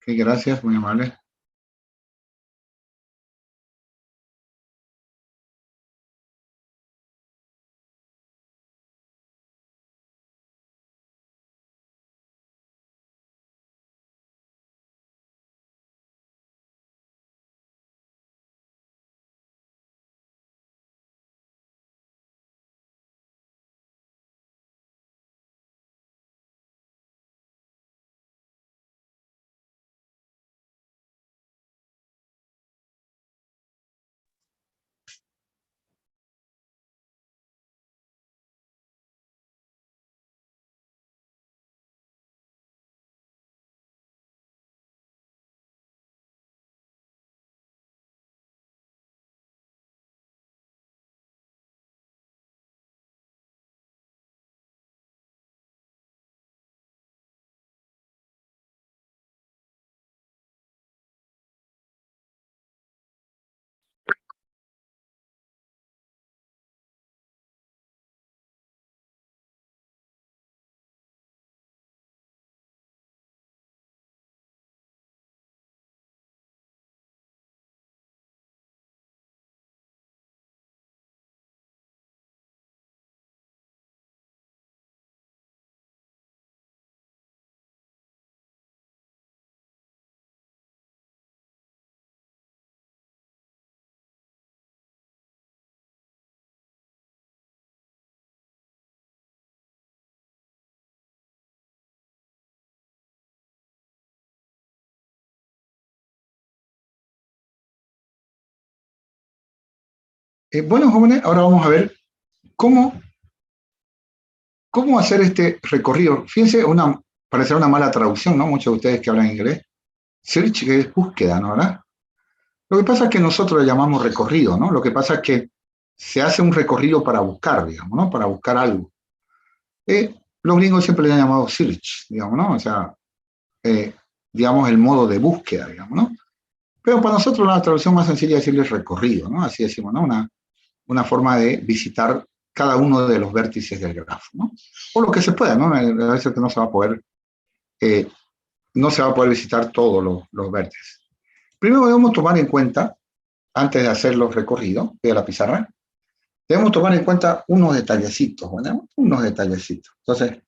Ok, gracias, muy amable. Bueno, jóvenes, ahora vamos a ver cómo, cómo hacer este recorrido. Fíjense, parecerá una mala traducción, ¿no? Muchos de ustedes que hablan inglés. Search, que es búsqueda, ¿no? ¿Verdad? Lo que pasa es que nosotros le llamamos recorrido, ¿no? Lo que pasa es que se hace un recorrido para buscar, digamos, ¿no? Para buscar algo. Los gringos siempre le han llamado search, digamos, ¿no? O sea, eh, digamos, el modo de búsqueda, digamos, ¿no? Pero para nosotros la traducción más sencilla es decirle recorrido, ¿no? Así decimos, ¿no? Una forma de visitar cada uno de los vértices del grafo, ¿no? O lo que se pueda, ¿no? A veces que eh, no se va a poder visitar todos los vértices. Primero debemos tomar en cuenta, antes de hacer los recorridos de la pizarra, debemos tomar en cuenta unos detallecitos, ¿no? Unos detallecitos. Entonces,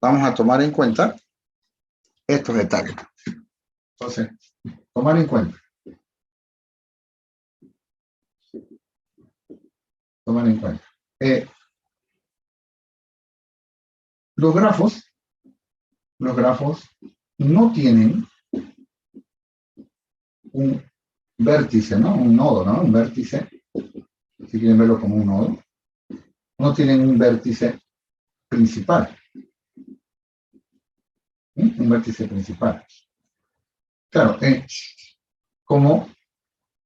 vamos a tomar en cuenta estos detalles. Entonces, tomar en cuenta. Tomar en cuenta. Eh, los grafos no tienen un vértice, ¿no? Un nodo, ¿no? Un vértice, si quieren verlo como un nodo, no tienen un vértice principal. ¿Sí? Un vértice principal. Claro, como,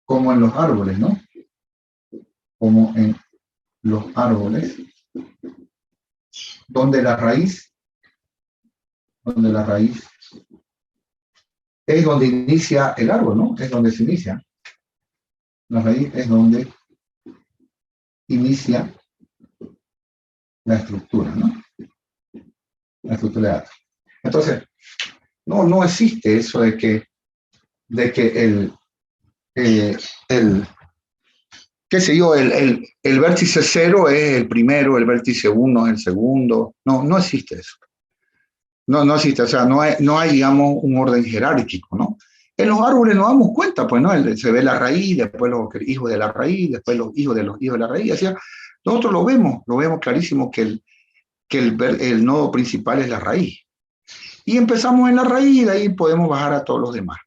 como en los árboles, ¿no? Como en los árboles, donde donde la raíz es donde inicia el árbol, ¿no? Es donde se inicia. La raíz es donde inicia la estructura, ¿no? La estructura de datos. Entonces, no existe eso de que el qué sé yo, el vértice cero es el primero, el vértice uno es el segundo. No existe eso. No existe, o sea, no hay, digamos, un orden jerárquico, ¿no? En los árboles nos damos cuenta, pues, ¿no? Se ve la raíz, después los hijos de la raíz, después los hijos de los hijos de la raíz. Así, nosotros lo vemos clarísimo el nodo principal es la raíz. Y empezamos en la raíz y de ahí podemos bajar a todos los demás.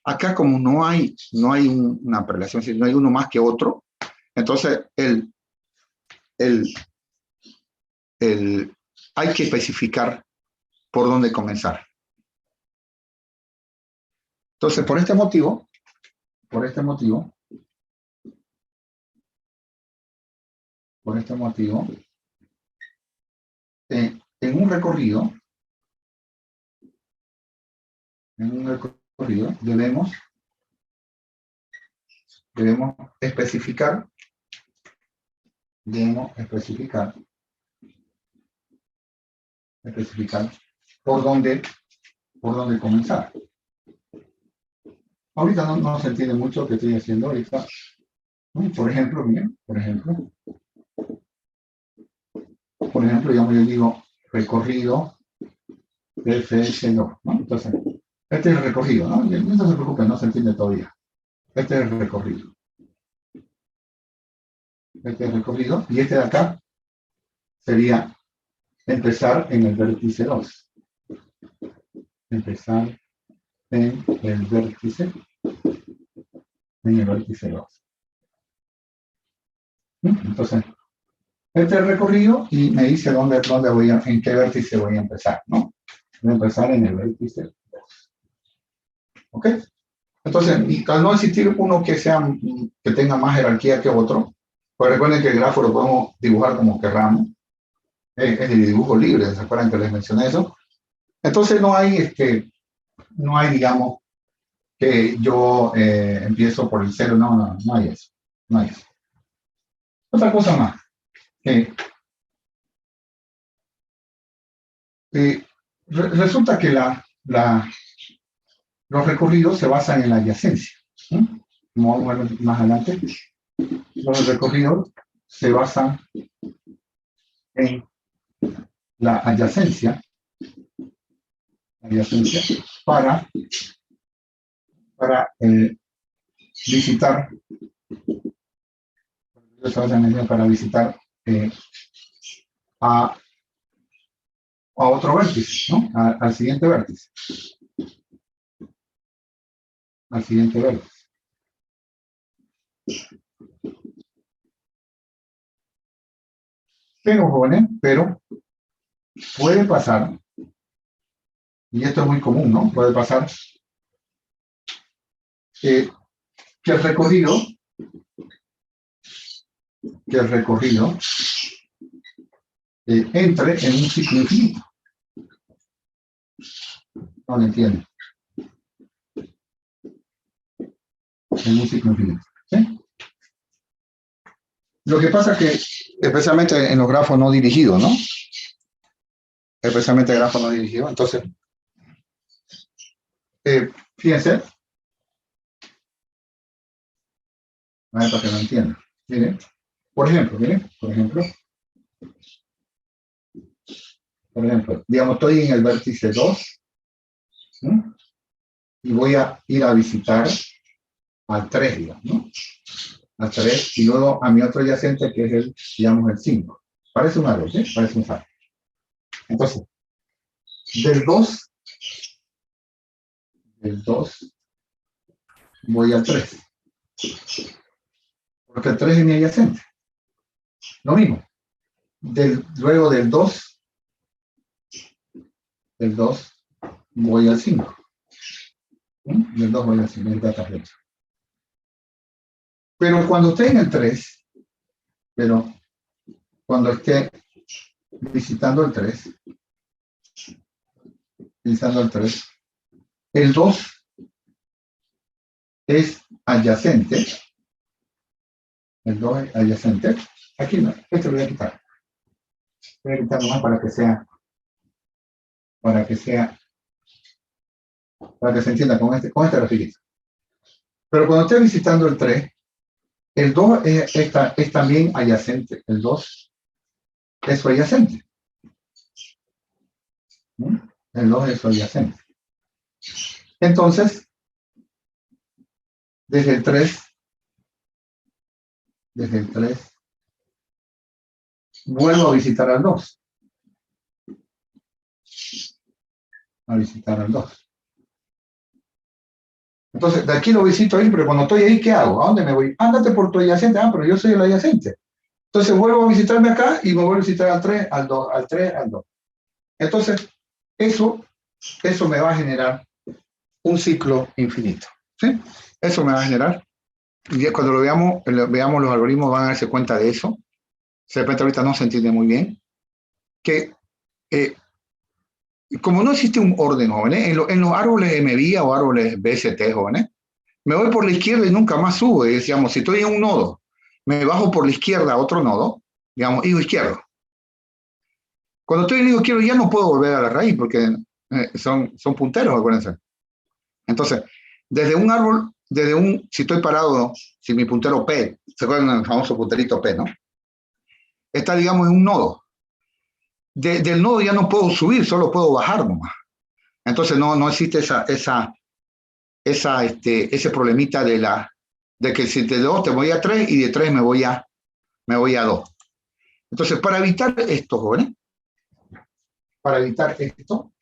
Acá como no hay una relación, no hay uno más que otro, entonces el, hay que especificar por dónde comenzar. Entonces, por este motivo, por este motivo, en un recorrido, debemos especificar, especificar por dónde comenzar. ahorita no se entiende mucho lo que estoy haciendo ahorita, ¿no? Por ejemplo, miren, digamos, yo digo recorrido de FS2, ¿no? Entonces, este es el recorrido, ¿no? No se preocupen, no se entiende todavía. Este es el recorrido. Este es el recorrido, y este de acá sería empezar en el vértice 2. Empezar en el vértice 2. Entonces, este es el recorrido y me dice dónde voy en qué vértice voy a empezar, ¿no? Voy a empezar en el vértice 2. ¿Ok? Entonces, y al no existir uno que tenga más jerarquía que otro, pues recuerden que el grafo lo podemos dibujar como querramos. Es el dibujo libre, ¿se acuerdan que les mencioné eso? Entonces no hay, digamos, que yo empiezo por el cero, no hay eso. No hay eso. Otra cosa más. Resulta que los recorridos se basan en la adyacencia. Como vamos a ver más adelante, los recorridos se basan en la adyacencia para visitar, a otro vértice, ¿no? Al siguiente vértice. Al siguiente vértice. Pero, jóvenes, puede pasar, y esto es muy común, ¿no? Puede pasar que el recorrido entre en un ciclo infinito. No lo entiendo. En un ciclo infinito. ¿Sí? Lo que pasa es que, especialmente en los grafos no dirigidos, ¿no? Especialmente grafos no dirigidos. Entonces, fíjense. A ver, para que lo entiendan. Miren. Por ejemplo, digamos, estoy en el vértice 2, ¿sí? Y voy a ir a visitar al 3, digamos, ¿no? Al 3, y luego a mi otro adyacente, que es digamos, el 5. Parece una red, ¿eh? Parece un faro. Entonces, del 2 voy al 3. Porque el 3 es mi adyacente. Lo mismo. Luego del 2 voy al 5. Del 2 voy al 5, en esta flecha. Pero cuando esté en el 3, cuando esté visitando el 3, el 2 es adyacente. El 2 es adyacente. Aquí no, esto lo voy a quitar. Voy a quitar nomás para que se entienda con este rapidito. Pero cuando esté visitando el 3, el 2 es también adyacente. El 2 es su adyacente. El 2 es su adyacente. Entonces, desde el 3, vuelvo a visitar al 2. Entonces, de aquí lo visito ahí, pero cuando estoy ahí, ¿qué hago? ¿A dónde me voy? Ándate por tu adyacente. Ah, pero yo soy el adyacente. Entonces, vuelvo a visitarme acá y me vuelvo a visitar al 3, al 2, al 3, al 2. Entonces, eso me va a generar un ciclo infinito. ¿Sí? Eso me va a generar. Y cuando lo veamos los algoritmos van a darse cuenta de eso. De repente ahorita no se entiende muy bien. Que como no existe un orden, jóvenes, en los árboles MVIA o árboles BST, jóvenes, me voy por la izquierda y nunca más subo. Y decíamos, si estoy en un nodo, me bajo por la izquierda a otro nodo, digamos, higo izquierdo. Cuando estoy en higo izquierdo ya no puedo volver a la raíz porque son punteros, acuérdense. Entonces, Desde un árbol, si estoy parado, si mi puntero P, ¿se acuerdan del famoso punterito P, no? Está, digamos, en un nodo. Del nodo ya no puedo subir, solo puedo bajar nomás. Entonces no existe ese problemita de que si de 2 te voy a 3 y de 3 me voy a 2. Entonces, para evitar esto, jóvenes, para evitar esto,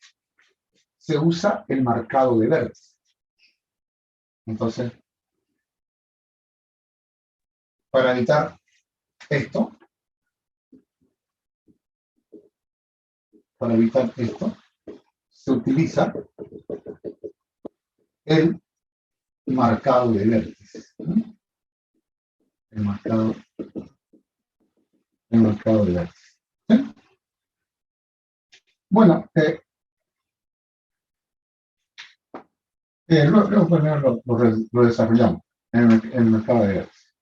se usa el marcado de vértice. Entonces, para evitar esto, se utiliza el marcado de vértice. El marcado de vértice. ¿Sí? Bueno, luego lo desarrollamos en el mercado de vértices.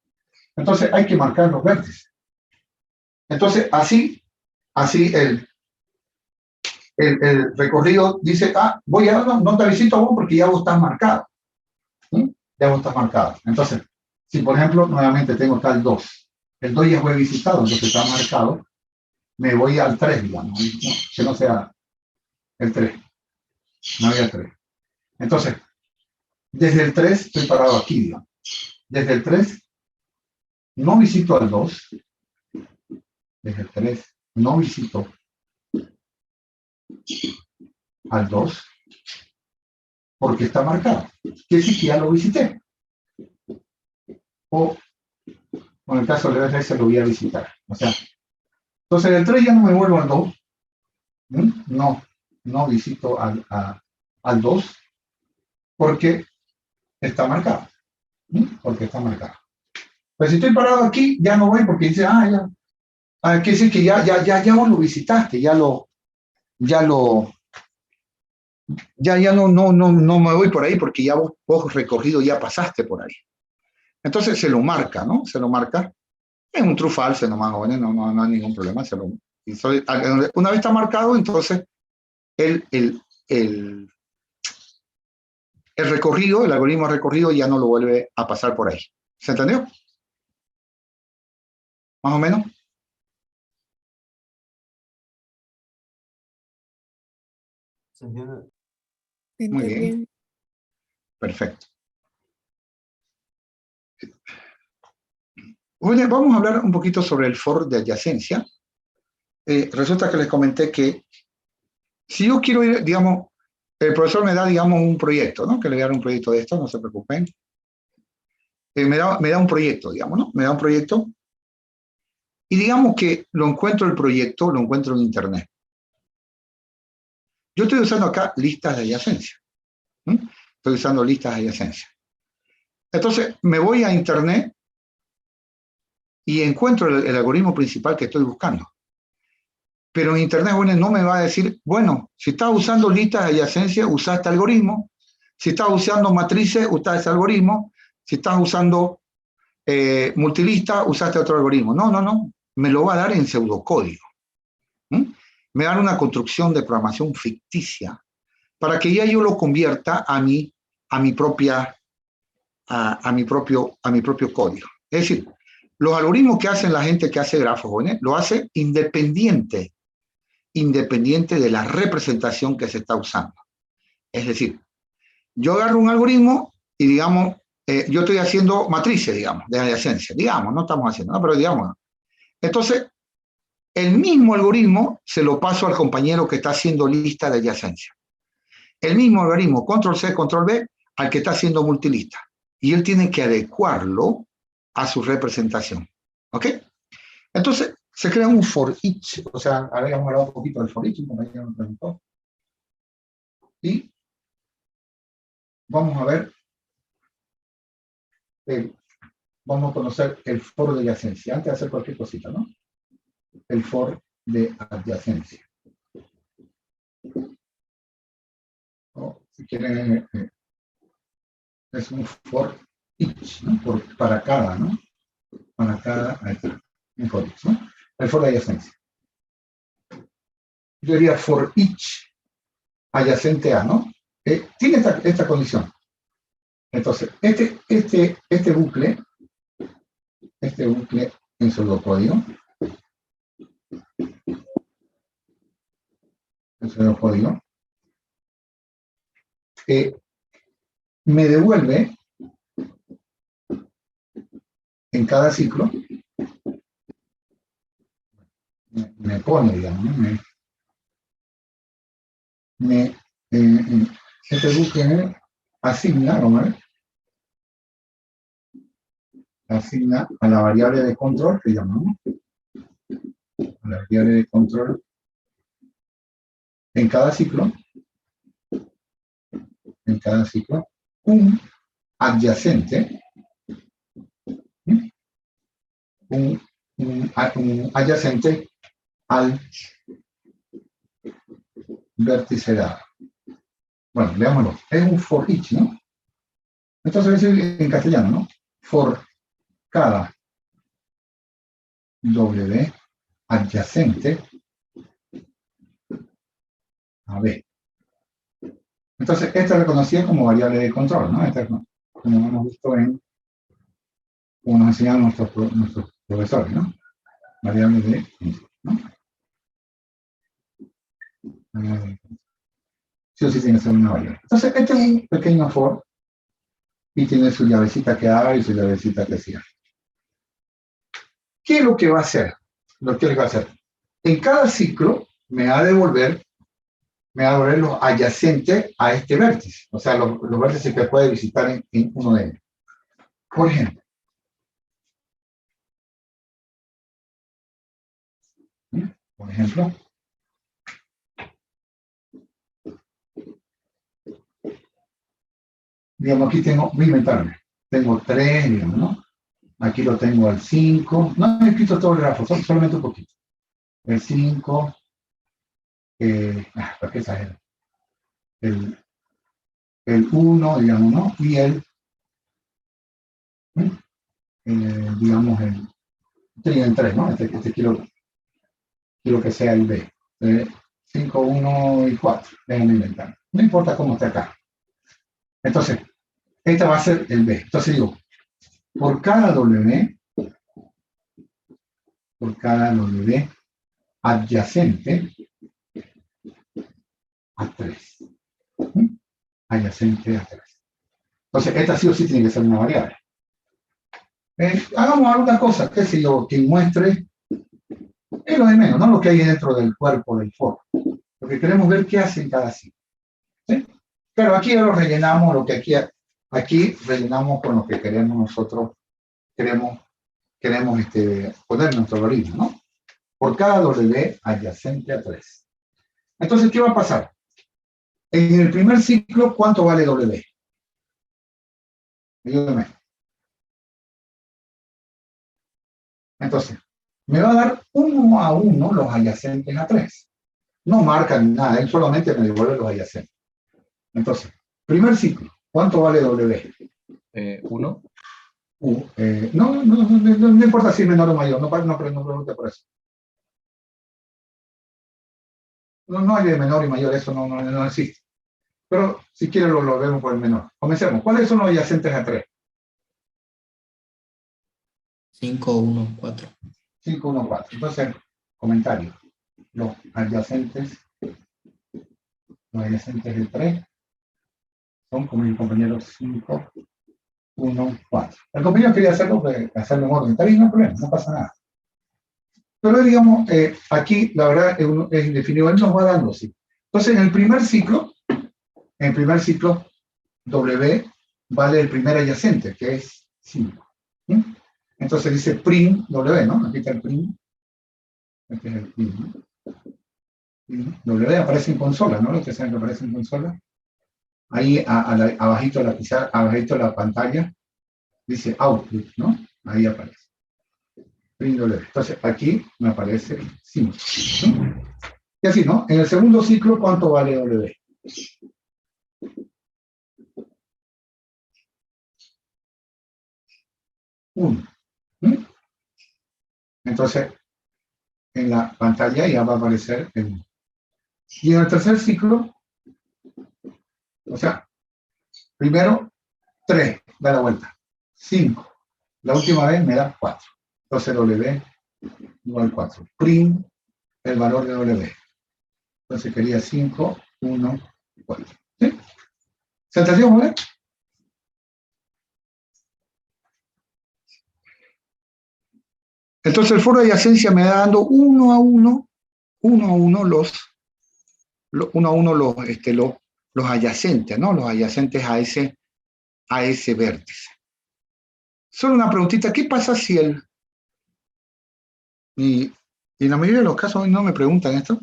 Entonces hay que marcar los vértices. Entonces así el recorrido dice, no te visito a vos porque ya vos estás marcado. ¿Sí? Ya vos estás marcado. Entonces, si por ejemplo nuevamente tengo acá el 2, el 2 ya fue visitado, entonces está marcado, me voy al 3, digamos, que no sea el 3, no había 3. Entonces, desde el 3 estoy parado aquí, digamos. Desde el 3 no visito al 2, desde el 3 no visito al 2, porque está marcado. Quiere decir que ya lo visité. O, en el caso del 3 lo voy a visitar. O sea, entonces del 3 ya no me vuelvo al 2. No visito al 2 porque está marcado. Porque está marcado. Pero si estoy parado aquí, ya no voy porque dice, ya. Quiere decir que ya vos lo visitaste, ya no me voy por ahí porque ya vos recorrido ya pasaste por ahí. Entonces se lo marca, ¿no? Se lo marca. Es un true false nomás, jóvenes, no hay ningún problema. Una vez está marcado, entonces el recorrido, el algoritmo recorrido ya no lo vuelve a pasar por ahí. ¿Se entendió? Más o menos. ¿Se entiende? Muy bien. Perfecto. Oye, vamos a hablar un poquito sobre el for de adyacencia. Resulta que les comenté que si yo quiero ir, digamos, el profesor me da, digamos, un proyecto, ¿no? Que le voy a dar un proyecto de esto, no se preocupen. Me da un proyecto, digamos, ¿no? Me da un proyecto y digamos que lo encuentro en Internet. Yo estoy usando acá listas de adyacencia. Estoy usando listas de adyacencia. Entonces, me voy a Internet y encuentro el algoritmo principal que estoy buscando. Pero en Internet, bueno, no me va a decir, bueno, si estás usando listas de adyacencia, usa este algoritmo. Si estás usando matrices, usa este algoritmo. Si estás usando multilista, usaste otro algoritmo. No. Me lo va a dar en pseudocódigo. Me va a dar una construcción de programación ficticia para que ya yo lo convierta a mi propio código. Es decir, los algoritmos que hacen la gente que hace grafos, lo hace independiente de la representación que se está usando. Es decir, yo agarro un algoritmo y digamos, yo estoy haciendo matrices, digamos, de adyacencia. Digamos, no estamos haciendo, pero digamos. Entonces, el mismo algoritmo se lo paso al compañero que está haciendo lista de adyacencia. El mismo algoritmo, control C, control V, al que está haciendo multilista. Y él tiene que adecuarlo a su representación. ¿Ok? Entonces, se crea un for each. O sea, habíamos hablado un poquito del for each, un compañero me preguntó. Y vamos a ver, vamos a conocer el for de adyacencia. Antes de hacer cualquier cosita, ¿no? El for de adyacencia. Si quieren, es un for each, ¿no? Para cada, ¿no? Para cada, ahí está, un for each, ¿no? El for de adyacencia. Yo diría for each adyacente a, ¿no? Tiene esta condición. Entonces, este bucle en pseudocódigo, me devuelve en cada ciclo, me pone, digamos, ¿no? Este bucle me asigna, vamos a ver, asigna a la variable de control que llamamos, a la variable de control en cada ciclo, un adyacente, un adyacente al vértice dado. Bueno, veámoslo. Es un for each, ¿no? Entonces, en castellano, ¿no? For cada W adyacente a B. Entonces, esta es reconocida como variable de control, ¿no? Esta, como hemos visto como nos enseñaron nuestros profesores, ¿no? Variable de control, ¿no? Variable de control. Sí o sí tiene que ser una variable. Entonces, este es un pequeño for y tiene su llavecita que abre y su llavecita que cierra. ¿Qué es lo que va a hacer? En cada ciclo me va a devolver los adyacentes a este vértice, o sea, los vértices que puede visitar en uno de ellos. Por ejemplo, digamos, aquí voy a inventarme, tengo 3, digamos, ¿no? Aquí lo tengo al 5, no he escrito todo el grafo, solamente un poquito. El 5, ¿para qué exagero? El 1, digamos, ¿no? Y digamos, el 3, ¿no? Este quiero que sea el B. 5, 1 y 4. Déjenme inventar. No importa cómo esté acá. Entonces, esta va a ser el B. Entonces digo, por cada W adyacente a 3. Adyacente a 3. Entonces, esta sí o sí tiene que ser una variable. Hagamos alguna cosa, qué sé yo, que muestre, es lo de menos, no lo que hay dentro del cuerpo del for. Porque queremos ver qué hace en cada ciclo. ¿Sí? Pero aquí ya lo rellenamos, lo que aquí rellenamos con lo que queremos nosotros, queremos poner nuestro algoritmo, ¿no? Por cada W adyacente a 3. Entonces, ¿qué va a pasar? En el primer ciclo, ¿cuánto vale W? Ayúdame. Entonces, me va a dar 1 a 1 los adyacentes a 3. No marca ni nada, él solamente me devuelve los adyacentes. Entonces, primer ciclo, ¿cuánto vale W? 1. No importa si es menor o mayor, no pregunte por eso. No hay de menor y mayor, eso no existe. Pero si quiere lo vemos por el menor. Comencemos. ¿Cuáles son los adyacentes a 3? 5, 1, 4. 5, 1, 4. Entonces, comentario. Los adyacentes de 3 son, como mi compañero, 5, 1, 4. El compañero quería hacerlo en orden. Está bien, no hay problema, no pasa nada. Pero digamos, aquí la verdad es indefinido, él nos va dando, sí. Entonces, en el primer ciclo, W vale el primer adyacente, que es 5. ¿Sí? Entonces dice prim W, ¿no? Aquí está el prim. Este es el prim, ¿no? W aparece en consola, ¿no? Ustedes saben que aparece en consola. Ahí abajito de la pantalla dice output, ¿no? Ahí aparece. Prim W. Entonces aquí me aparece 5. ¿Sí? Y así, ¿no? En el segundo ciclo, ¿cuánto vale W? 1. ¿Sí? Entonces, en la pantalla ya va a aparecer el 1. Y en el tercer ciclo, o sea, primero 3, da la vuelta. 5. La última vez me da 4. Entonces W igual 4. Print el valor de W. Entonces quería 5, 1, 4. ¿Sí? ¿Se entendió, ¿vale? Entonces el foro de adyacencia me da dando uno a uno los adyacentes, ¿no? Los adyacentes a ese vértice. Solo una preguntita, ¿qué pasa si y en la mayoría de los casos no me preguntan esto,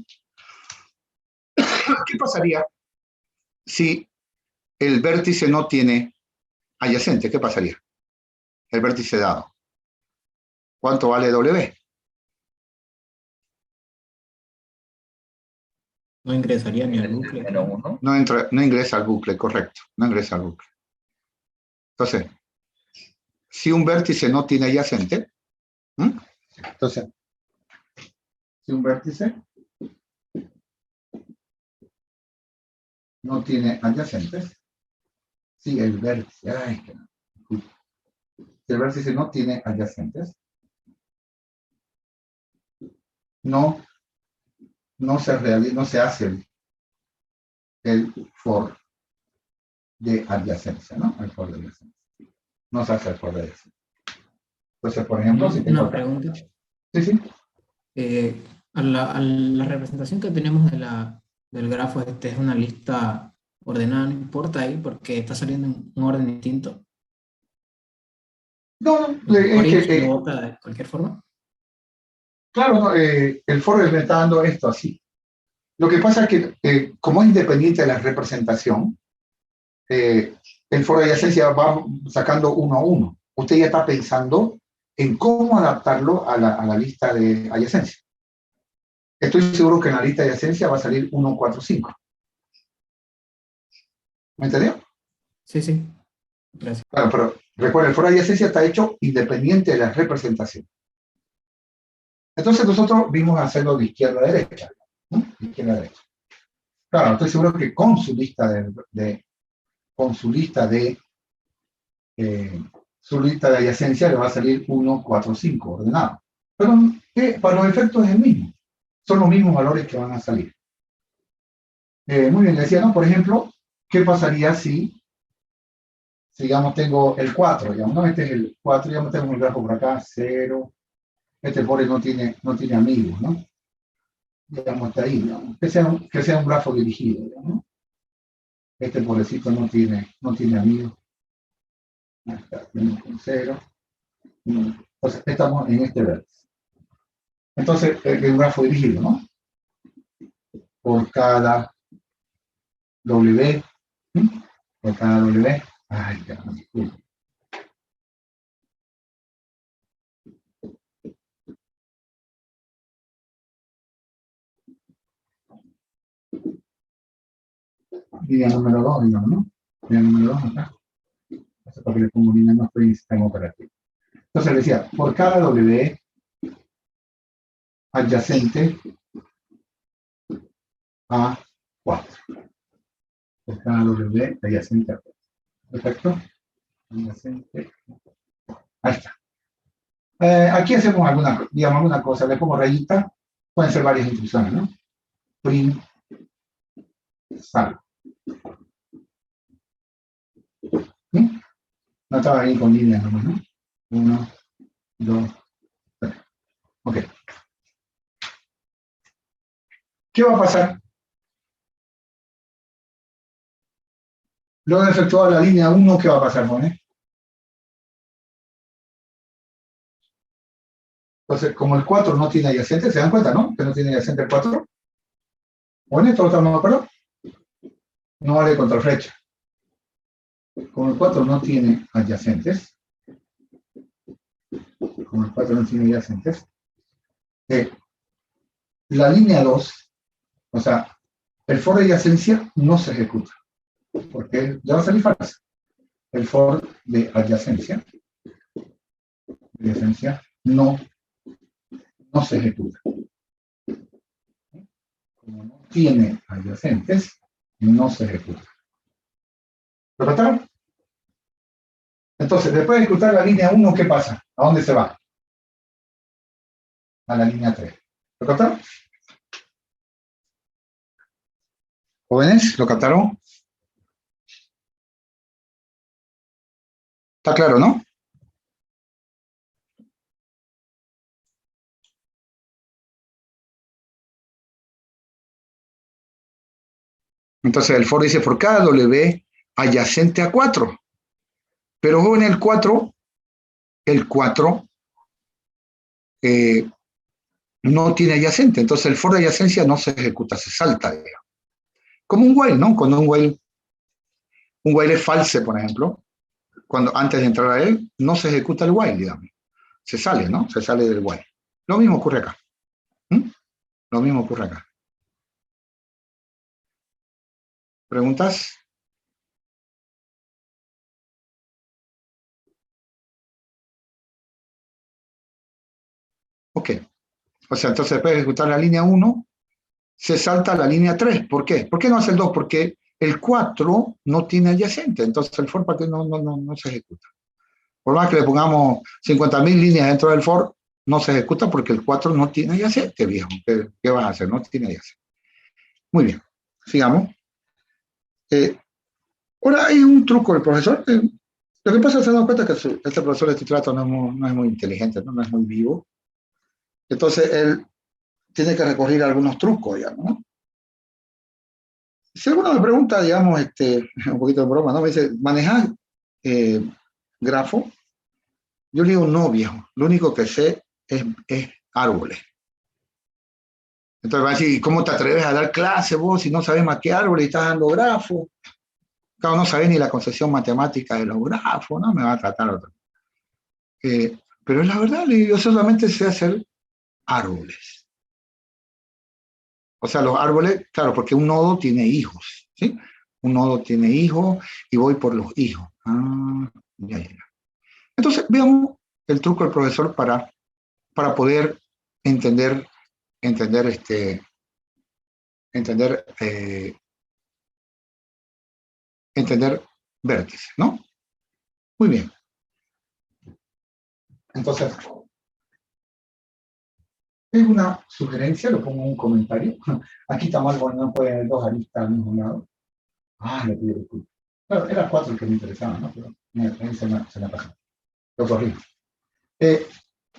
¿qué pasaría si el vértice no tiene adyacente? ¿Qué pasaría? El vértice dado. ¿Cuánto vale W? No ingresaría ni al bucle. No ingresa al bucle, correcto. No ingresa al bucle. Entonces, si un vértice no tiene adyacente, entonces, si un vértice no tiene adyacentes, si el vértice, si el vértice no tiene adyacentes, no se hace el for de adyacencia, ¿no? El for de adyacencia. No se hace el for de adyacencia. Entonces, por ejemplo, si tengo Una acá. pregunta. Sí. A la representación que tenemos del grafo, es una lista ordenada, no importa ahí, porque está saliendo en un orden distinto. No, ¿Orange lo vota de cualquier forma? Claro, no, el for me está dando esto así. Lo que pasa es que, como es independiente de la representación, el for de adyacencia va sacando uno a uno. Usted ya está pensando en cómo adaptarlo a la lista de adyacencia. Estoy seguro que en la lista de adyacencia va a salir 1, 4, 5. ¿Me entendió? Sí. Gracias. Claro, pero recuerden, el for de adyacencia está hecho independiente de la representación. Entonces nosotros vimos hacerlo de izquierda a derecha. ¿No? De izquierda a derecha. Claro, estoy seguro que con su lista de adyacencia le va a salir 1, 4, 5 ordenado. Pero para los efectos es el mismo. Son los mismos valores que van a salir. Muy bien, le decía, ¿no? Por ejemplo, ¿qué pasaría si digamos, tengo el 4, digamos, ¿no? Este es el 4, digamos, tengo un grafo por acá, 0. Este pobre no tiene amigos, ¿no? Digamos, está ahí, ¿no? Que sea un grafo dirigido, digamos, ¿no? Este pobrecito no tiene amigos. Ahí está, tenemos un 0. Entonces, estamos en este vértice. Entonces, es un grafo dirigido, ¿no? Por cada W. Por cada W. Ay, caramba. Línea número 2, digamos, ¿no? Línea número 2 acá. Eso porque le pongo línea, no estoy en sistema operativo. Entonces decía, por cada W adyacente a 4. Por cada W adyacente a 4. Perfecto. Adyacente. Ahí está. Aquí hacemos alguna cosa, le pongo rayita, pueden ser varias instrucciones, ¿no? Print, sal. ¿Sí? No estaba ahí con líneas nomás, ¿no? 1, 2, 3. Ok. ¿Qué va a pasar? Luego de efectuar la línea 1, ¿qué va a pasar, Monet? Entonces, como el 4 no tiene adyacente, ¿se dan cuenta, no? Que no tiene adyacente el 4. Bueno, ¿todos estamos de acuerdo? No vale contra flecha. Como el 4 no tiene adyacentes, la línea 2, o sea, el for de adyacencia no se ejecuta, porque ya va a salir falso. El for de adyacencia no se ejecuta. Como no tiene adyacentes, no se ejecuta. ¿Lo captaron? Entonces, después de ejecutar la línea 1, ¿qué pasa? ¿A dónde se va? A la línea 3. ¿Lo captaron? ¿Jóvenes? ¿Lo captaron? ¿Está claro, no? Entonces el for dice por cada W adyacente a 4. Pero jóvenes, el 4 no tiene adyacente. Entonces el for de adyacencia no se ejecuta, se salta, digamos. Como un while, ¿no? Cuando un while es false, por ejemplo, cuando antes de entrar a él, no se ejecuta el while, digamos. Se sale, ¿no? Se sale del while. Lo mismo ocurre acá. Lo mismo ocurre acá. ¿Preguntas? Ok. O sea, entonces después de ejecutar la línea 1, se salta a la línea 3. ¿Por qué? ¿Por qué no hace el 2? Porque el 4 no tiene adyacente. Entonces el for no se ejecuta. Por más que le pongamos 50.000 líneas dentro del for, no se ejecuta porque el 4 no tiene adyacente, viejo. ¿Qué vas a hacer? No tiene adyacente. Muy bien. Sigamos. Ahora hay un truco del profesor. Lo que pasa es que se da cuenta que este profesor de titulato no es muy inteligente, ¿no? No es muy vivo. Entonces él tiene que recurrir a algunos trucos, digamos, ¿no? Si alguno me pregunta, digamos, un poquito de broma, ¿no? Me dice, ¿manejar grafo? Yo le digo, no, viejo. Lo único que sé es árboles. Entonces va a decir, ¿cómo te atreves a dar clase vos si no sabes más qué árboles y estás dando grafos? Claro, no sabes ni la concepción matemática de los grafos, ¿no? Me va a tratar otro. Pero es la verdad, yo solamente sé hacer árboles. O sea, los árboles, claro, porque un nodo tiene hijos, ¿sí? Un nodo tiene hijos y voy por los hijos. Ya. Entonces, veamos el truco del profesor para poder entender vértices, ¿no? Muy bien. Entonces, es una sugerencia, lo pongo en un comentario. Aquí está mal, bueno, no pueden haber dos aristas al mismo lado. Le pido disculpas. Claro, eran 4 el que me interesaban, ¿no? Pero ahí se me pasó. Lo corrijo. Le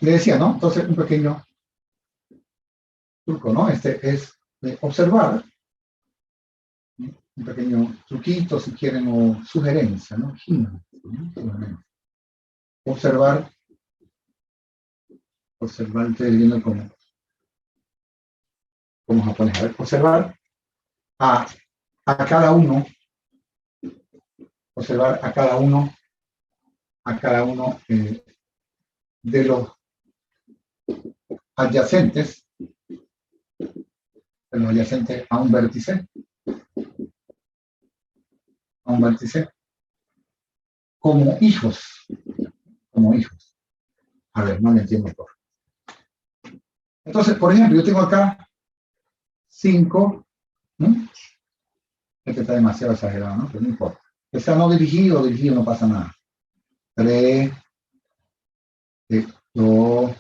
decía, ¿no? Entonces, un pequeño truco, ¿no? Es observar, ¿sí? Un pequeño truquito, si quieren, o sugerencia, ¿no? Observar, estoy viendo cómo japonés. A ver, observar a cada uno, de los adyacentes, a un vértice, como hijos. A ver, no me entiendo por. Entonces, por ejemplo, yo tengo acá 5, este está demasiado exagerado, ¿no? Pero no importa. Que sea no dirigido no pasa nada. 3, 2,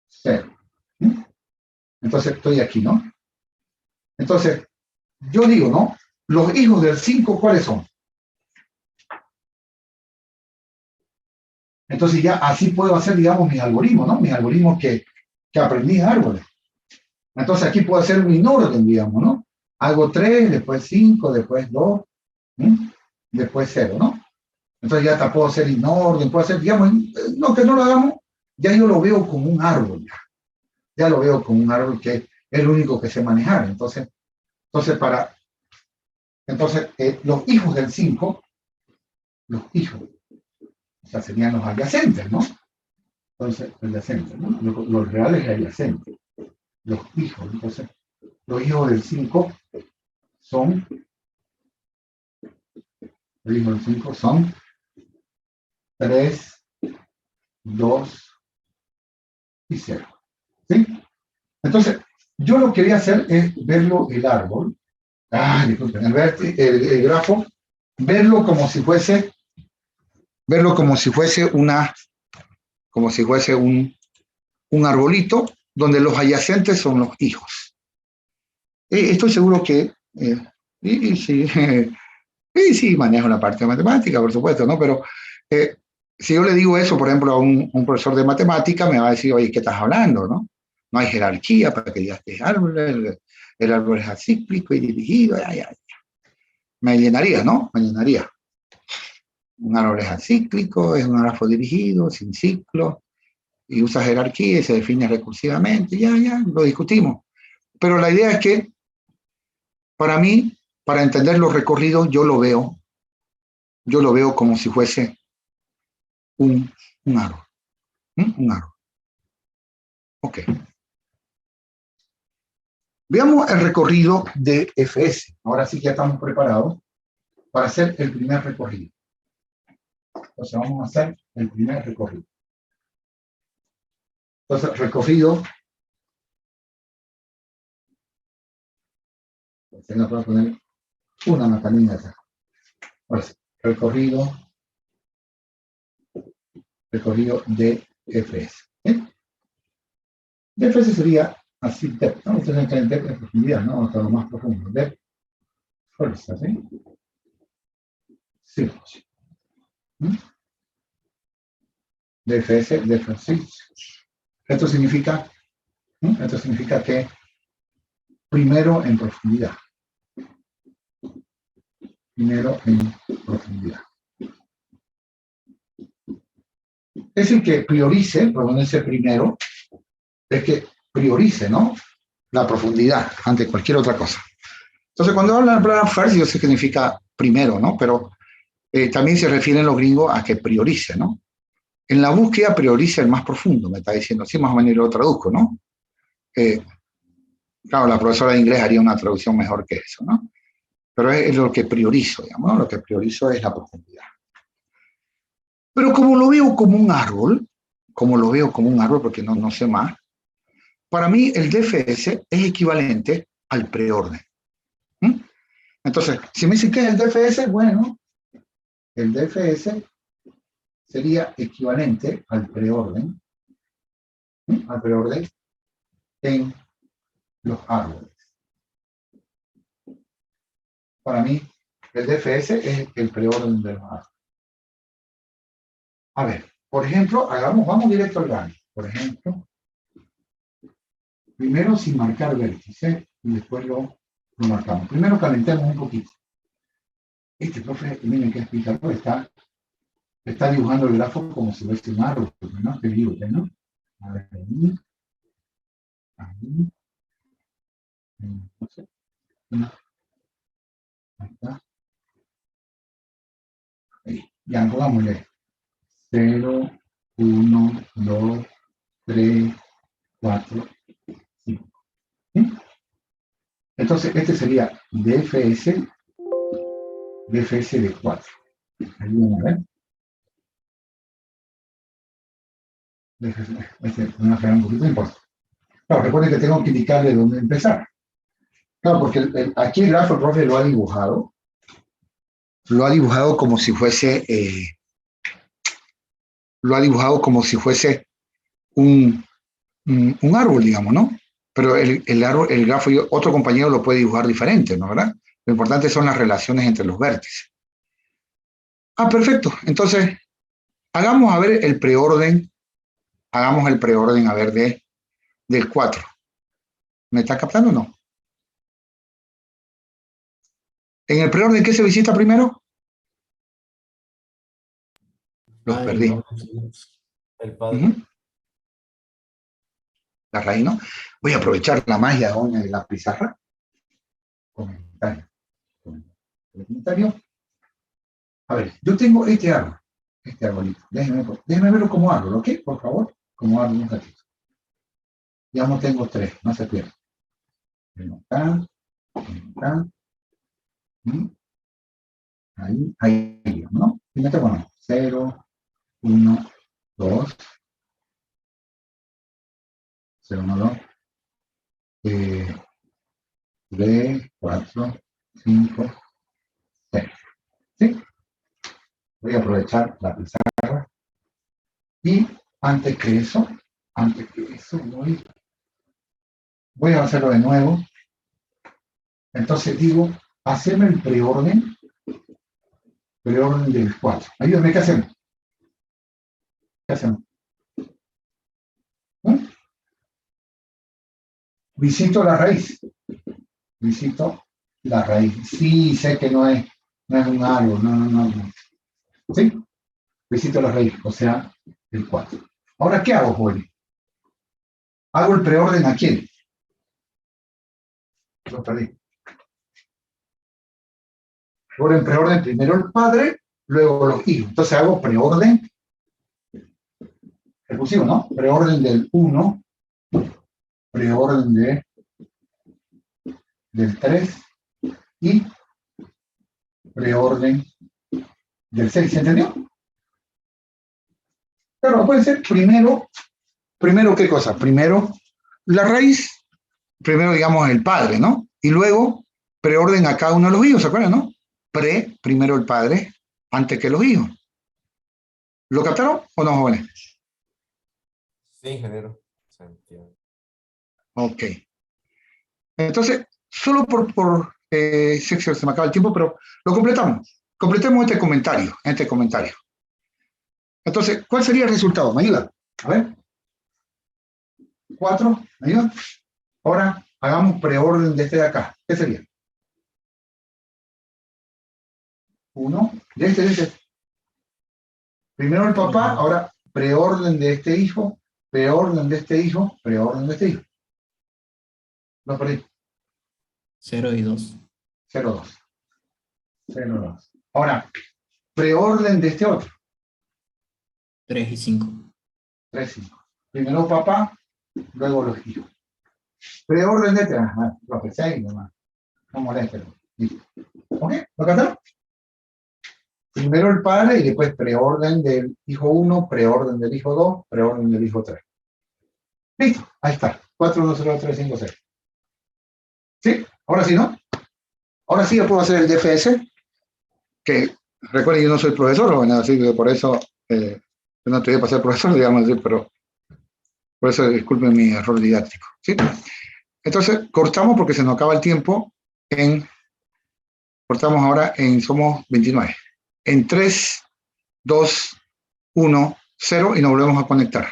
0. Entonces estoy aquí, ¿no? Entonces, yo digo, ¿no? Los hijos del 5, ¿cuáles son? Entonces ya así puedo hacer, digamos, mis algoritmos, ¿no? Mis algoritmos que aprendí de árboles. Entonces aquí puedo hacer un orden, digamos, ¿no? Hago 3, después 5, después 2, después 0, ¿no? Entonces ya puedo hacer orden, puedo hacer, digamos, no que no lo hagamos, ya yo lo veo como un árbol, ya lo veo como un árbol que es el único que sé manejar. Entonces los hijos del 5, o sea, serían los adyacentes, ¿no? Entonces, adyacentes, ¿no? Los reales adyacentes, los hijos. Entonces, los hijos del 5 son 3, 2 y 0. ¿Sí? Entonces, yo lo que voy a hacer es verlo el árbol, disculpen, el grafo, verlo como si fuese verlo como si fuese un arbolito donde los adyacentes son los hijos. Estoy seguro que, sí, sí, manejo la parte de matemática, por supuesto, ¿no? Pero si yo le digo eso, por ejemplo, a un profesor de matemática, me va a decir, oye, ¿qué estás hablando, no? No hay jerarquía para que digas que es árbol, el árbol es acíclico y dirigido, ya. Me llenaría, ¿no? Me llenaría. Un árbol es acíclico, es un grafo dirigido, sin ciclo, y usa jerarquía y se define recursivamente, ya, lo discutimos. Pero la idea es que, para mí, para entender los recorridos, yo lo veo como si fuese un árbol. Un árbol. Ok. Veamos el recorrido de FS. Ahora sí que ya estamos preparados para hacer el primer recorrido. Entonces vamos a hacer el primer recorrido. Entonces, recorrido. Tengo que poner una macanina acá. Pues, recorrido de FS. De FS sería así, depth, ¿no? Ustedes entran en depth en profundidad, ¿no? Hasta lo más profundo. Depth, fuerza, ¿sí? Sí. DFS, sí. Esto significa que primero en profundidad. Primero en profundidad. Es decir, que priorice, por ponerse primero, es que priorice, ¿no? La profundidad ante cualquier otra cosa. Entonces, cuando hablan de palabra first, yo sé que significa primero, ¿no? Pero también se refieren los gringos a que priorice, ¿no? En la búsqueda prioriza el más profundo, me está diciendo, sí, más o menos lo traduzco, ¿no? Claro, la profesora de inglés haría una traducción mejor que eso, ¿no? Pero es lo que priorizo, digamos, ¿no? Lo que priorizo es la profundidad. Pero como lo veo como un árbol, porque no sé más, para mí el DFS es equivalente al preorden. Entonces, si me dicen qué es el DFS, bueno, el DFS sería equivalente al preorden en los árboles. Para mí, el DFS es el preorden de los árboles. A ver, por ejemplo, vamos directo al grano. Por ejemplo, primero sin marcar vértice y después lo marcamos. Primero calentemos un poquito. Este profe, miren que explicarlo, está dibujando el grafo como si fuese un árbol, ¿no? Te digo, ¿no? A ver, ahí, no sé, ahí está. Ahí, ya, pongámosle 0, 1, 2, 3, 4, 5. ¿Sí? Entonces, este sería DFS de 4. Ayúdenme a ver. Una fregar un poquito, no importa. Claro, recuerden que tengo que indicarle dónde empezar. Claro, porque aquí el grafo el profe lo ha dibujado como si fuese un árbol, digamos, ¿no? Pero el grafo, otro compañero lo puede dibujar diferente, ¿no? ¿Verdad? Lo importante son las relaciones entre los vértices. Perfecto. Entonces, hagamos a ver el preorden, a ver, del 4. ¿Me está captando o no? ¿En el preorden qué se visita primero? Los perdí. El padre. La raíz, ¿no? Voy a aprovechar la magia de la pizarra. Comentario. A ver, yo tengo este arbolito. Déjenme verlo como árbol, ¿ok? Por favor, como árbol un ratito. Ya no tengo 3, no se pierda. Acá. Ahí, ¿no? Y me tengo 0, 1, 2, 0, 1, 2, 3, 4, 5, 6. ¿Sí? Voy a aprovechar la pizarra. Y antes que eso, voy a hacerlo de nuevo. Entonces digo, hacerme el preorden del 4. Ayúdame, ¿qué hacemos? ¿Qué hacemos? ¿Mm? Visito la raíz. Visito la raíz. Sí, sé que no es un árbol, no. ¿Sí? Visito la raíz, o sea, el 4. Ahora, ¿qué hago, Joel? ¿Hago el preorden a quién? Lo perdí. Ahora en preorden primero el padre, luego los hijos. Entonces hago preorden recursivo, ¿no? Preorden del 1, preorden del 3 y preorden del 6. ¿Se entendió? Claro, puede ser primero ¿qué cosa? Primero la raíz, primero digamos el padre, ¿no? Y luego preorden a cada uno de los hijos, ¿se acuerdan, no? Primero el padre, antes que los hijos. ¿Lo captaron o no, jóvenes? Sí, ingeniero. Se entiende. Ok. Entonces, solo se me acaba el tiempo, pero lo completamos. Completemos este comentario, Entonces, ¿cuál sería el resultado? ¿Me ayuda? A ver. 4, ¿me ayuda? Ahora hagamos preorden de este de acá. ¿Qué sería? 1, de este. Primero el papá, ahora preorden de este hijo, preorden de este hijo, preorden de este hijo. Lo perdí. 0 y 2. 0, 2. 0, 2. Ahora, preorden de este otro. 3 y 5. 3, 5. Primero papá, luego los hijos. Preorden de este. Lo que sea, nomás. No molesten. ¿Ok? ¿Lo cantaron? Primero el padre y después preorden del hijo 1, preorden del hijo 2, preorden del hijo 3. Listo, ahí está. 4, 1, 0, 3, 5, 6. ¿Sí? Ahora sí, ¿no? Ahora sí yo puedo hacer el DFS, que recuerden, yo no soy profesor, bueno, así que por eso yo no estudié para ser profesor, digamos así, pero por eso disculpen mi error didáctico. ¿Sí? Entonces, cortamos porque se nos acaba el tiempo. Cortamos ahora somos 29. En 3, 2, 1, 0 y nos volvemos a conectar.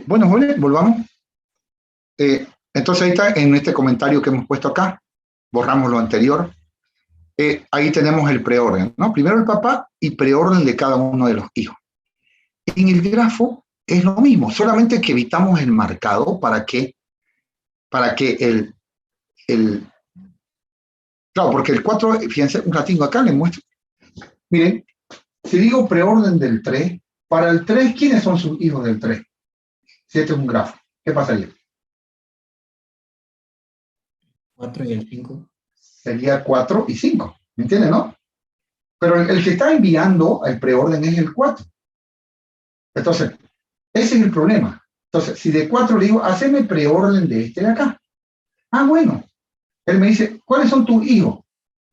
Bueno, volvamos. Entonces ahí está, en este comentario que hemos puesto acá, borramos lo anterior. Ahí tenemos el preorden, ¿no? Primero el papá y preorden de cada uno de los hijos. En el grafo es lo mismo, solamente que evitamos el marcado para que claro, porque el 4, fíjense, un ratito acá les muestro. Miren, si digo preorden del 3, para el 3, ¿quiénes son sus hijos del 3? Si este es un grafo, ¿qué pasaría? 4 y el 5. Sería 4 y 5, ¿me entienden, no? Pero el que está enviando el preorden es el 4. Entonces, ese es el problema. Entonces, si de 4 le digo, haceme preorden de este de acá. Ah, bueno. Él me dice, ¿cuáles son tus hijos?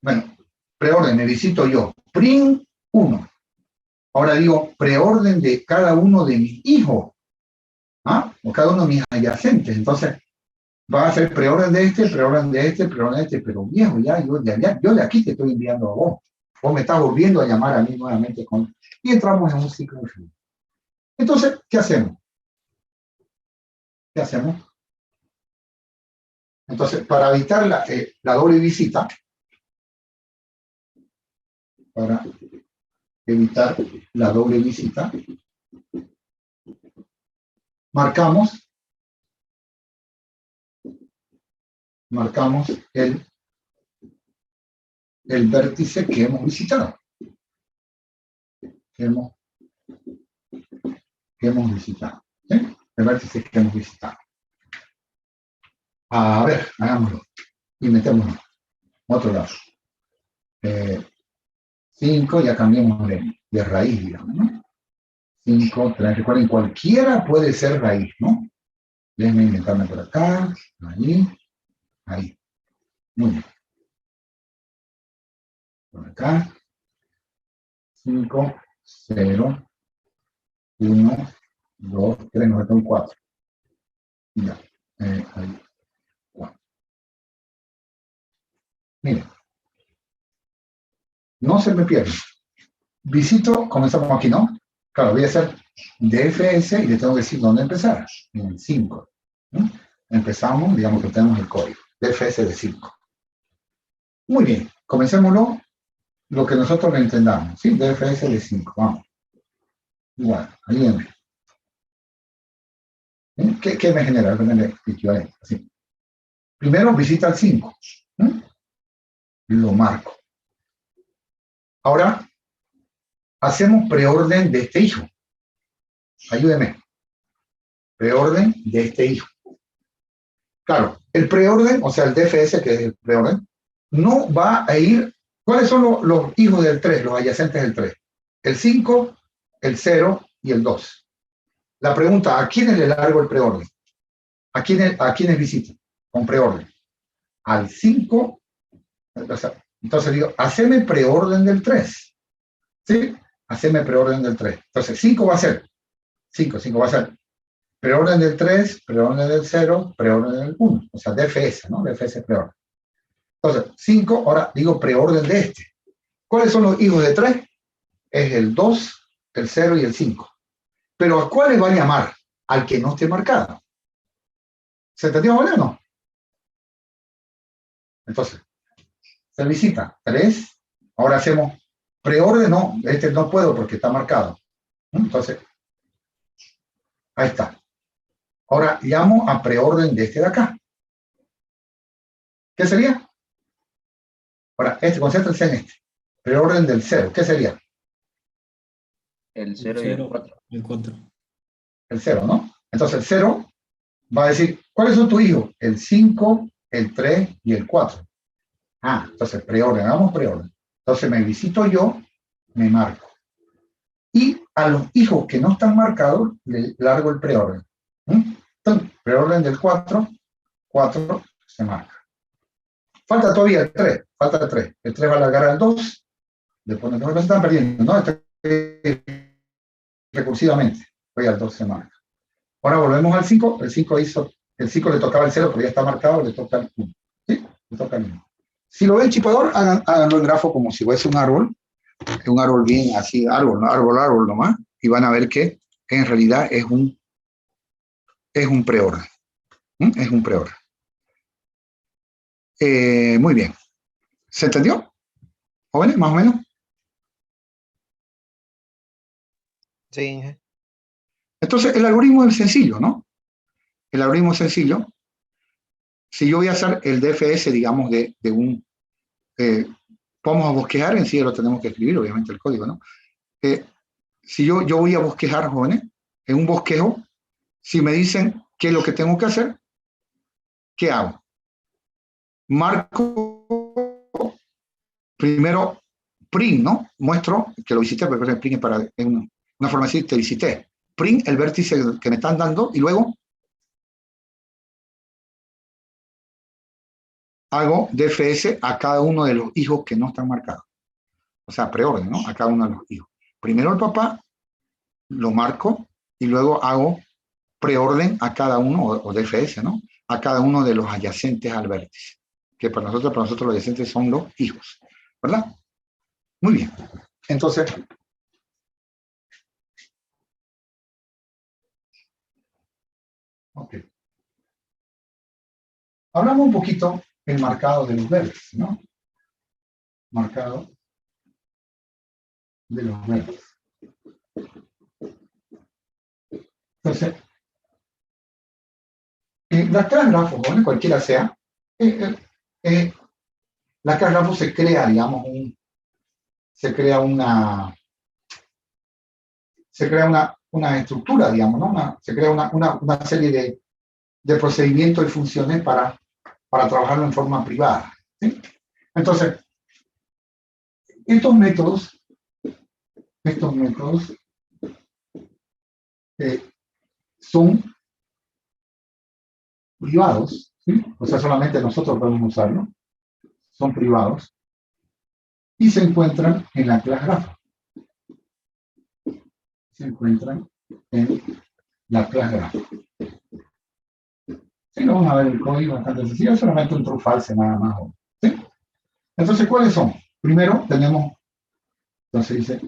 Bueno, preorden, me visito yo. Prim 1. Ahora digo, preorden de cada uno de mis hijos. ¿Ah? O cada uno de mis adyacentes. Entonces, va a hacer preorden de este, preorden de este, preorden de este. Pero viejo, yo de aquí te estoy enviando a vos. Vos me estás volviendo a llamar a mí nuevamente. Y entramos en un ciclo infinito. Entonces, ¿qué hacemos? ¿Qué hacemos? Entonces, para evitar la doble visita, marcamos el vértice que hemos visitado. Que hemos visitado. ¿Sí? El vértice que hemos visitado. A ver, hagámoslo. Y metémoslo. Otro lado. 5, ya cambiamos de raíz, digamos, ¿no? 5, 3, recuerden, cualquiera puede ser raíz, ¿no? Déjenme inventarme por acá, ahí. Muy bien. Por acá. 5, 0, 1, 2, 3, nos falta un 4. Ya, ahí. 4. Miren. No se me pierda. Visito, comenzamos aquí, ¿no? Claro, voy a hacer DFS y le tengo que decir dónde empezar. En el 5. ¿No? Empezamos, digamos que tenemos el código. DFS de 5. Muy bien, comencémoslo lo que nosotros le entendamos. ¿Sí? DFS de 5, vamos. Igual, ahí viene. ¿Qué me genera? El equivalente. Así. Primero visita el 5. Lo marco. Ahora, hacemos preorden de este hijo. Ayúdeme. Preorden de este hijo. Claro, el preorden, o sea, el DFS, que es el preorden, no va a ir. ¿Cuáles son los hijos del 3, los adyacentes del 3? El 5, el 0 y el 2. La pregunta, ¿a quiénes le largo el preorden? ¿A quiénes visito con preorden? Al 5, entonces digo, haceme preorden del 3. ¿Sí? Haceme preorden del 3. Entonces, 5 va a ser. 5 va a ser preorden del 3, preorden del 0, preorden del 1. O sea, DFS, ¿no? DFS preorden. Entonces, 5, ahora digo preorden de este. ¿Cuáles son los hijos de 3? Es el 2, el 0 y el 5. Pero ¿a cuáles va a llamar? Al que no esté marcado. ¿Se entendió ahora o no? Entonces, se visita 3. Ahora hacemos preorden, no, este no puedo porque está marcado. Entonces, ahí está. Ahora llamo a preorden de este de acá. ¿Qué sería? Ahora, concéntrense en este. Preorden del 0. ¿Qué sería? El 0 y el 4. El 4. El 0, ¿no? Entonces el 0 va a decir, ¿cuáles son tus hijos? El 5, el 3 y el 4. Ah, entonces preorden, hagamos preorden. Entonces me visito yo, me marco. Y a los hijos que no están marcados, le largo el preorden. Entonces, preorden del 4, 4 se marca. Falta todavía el 3, falta el 3. El 3 va a largar al 2, después no se están perdiendo, ¿no? Recursivamente, voy al 2 se marca. Ahora volvemos al 5, el 5 le tocaba el 0, pero ya está marcado, le toca el 1. ¿Sí? Le toca el 1. Si lo ve el chipador, háganlo en grafo como si fuese un árbol bien así, árbol nomás, y van a ver que en realidad es un preorden. Es un preorden. Muy bien. ¿Se entendió? ¿Jóvenes, más o menos? Sí. Entonces, el algoritmo es sencillo, ¿no? El algoritmo es sencillo. Si yo voy a hacer el DFS, digamos, de un... vamos a bosquejar, en sí lo tenemos que escribir, obviamente, el código, ¿no? Si yo voy a bosquejar, jóvenes, en un bosquejo, si me dicen qué es lo que tengo que hacer, ¿qué hago? Marco primero print, ¿no? Muestro que lo visité, porque el print es para una forma así, te visité. print el vértice que me están dando y luego hago DFS a cada uno de los hijos que no están marcados. O sea, preorden, ¿no? A cada uno de los hijos. Primero el papá, lo marco y luego hago preorden a cada uno, o DFS, ¿no? A cada uno de los adyacentes al vértice. Que para nosotros los adyacentes son los hijos. ¿Verdad? Muy bien. Entonces, ok. Hablamos un poquito del marcado de los vértices, ¿no? Marcado de los vértices. Entonces, la clase grafo, ¿no? Cualquiera sea, la clase grafo se crea, digamos, una estructura, digamos, ¿no? Se crea una serie de procedimientos y funciones para trabajarlo en forma privada, ¿sí? Entonces, estos métodos son privados, ¿sí? O sea, solamente nosotros podemos usarlo, son privados, y se encuentran en la clase grafo. Se encuentran en la clase grafo. Sí, vamos a ver el código bastante sencillo, solamente un true false nada más, ¿sí? Entonces, ¿cuáles son? Primero tenemos, entonces dice,